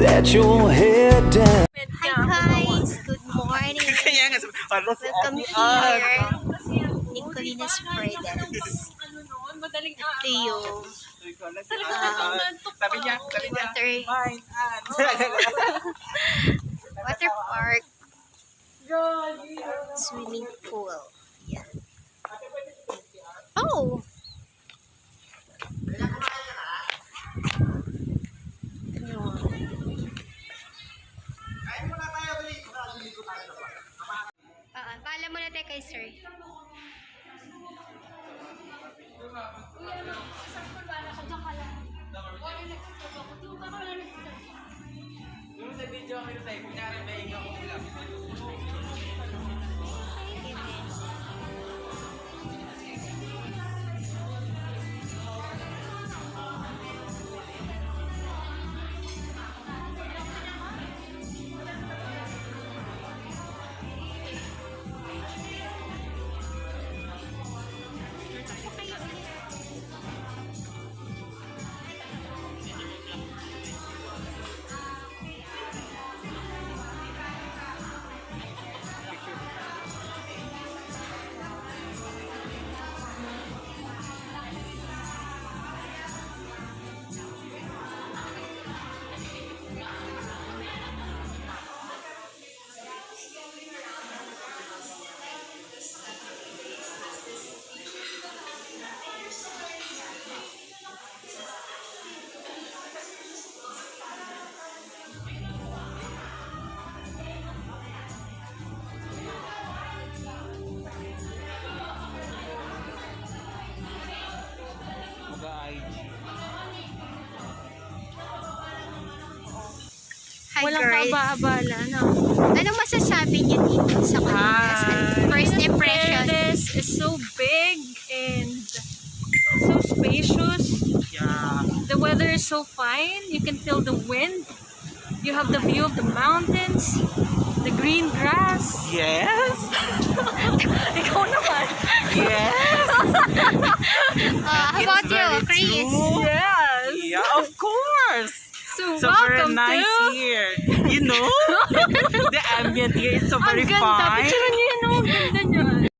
that your head down. Hi guys, good morning. Welcome here in Colinas Verdes. Ito yung water park, swimming pool. Yan. Oh! Paalam muna tayo kay sir. Hi Walang girls. kaaba-abala, no? Anong masasabi niyo dito sa Colinas? First impression? This is so big and so spacious. Yeah. The weather is so fine. You can feel the wind. You have the view of the mountains, the green grass. Yes. Ikaw naman. Yes. How about you, Chris? Yes. Yeah, of course. So So very welcome nice to... here. You know, the ambient here is so very Ang ganda. fine. Picture niyo yun. Ang ganda niya.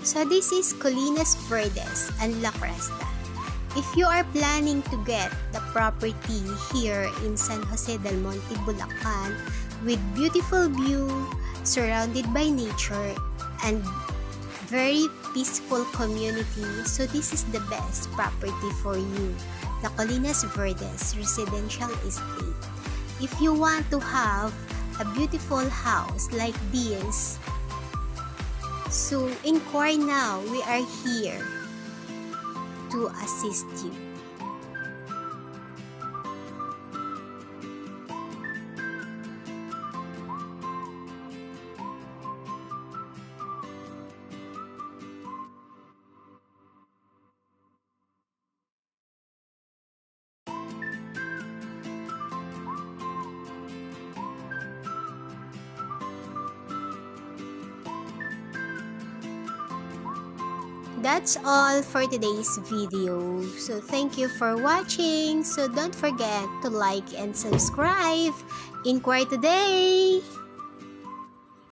So this is Colinas Verdes and La Cresta. If you are planning to get the property here in San Jose del Monte, Bulacan, with beautiful view, surrounded by nature, and very peaceful community, so this is the best property for you, the Colinas Verdes Residential Estate. If you want to have a beautiful house like this, so inquire now. We are here to assist you. That's all for today's video. So thank you for watching. So don't forget to like and subscribe. Inquire today.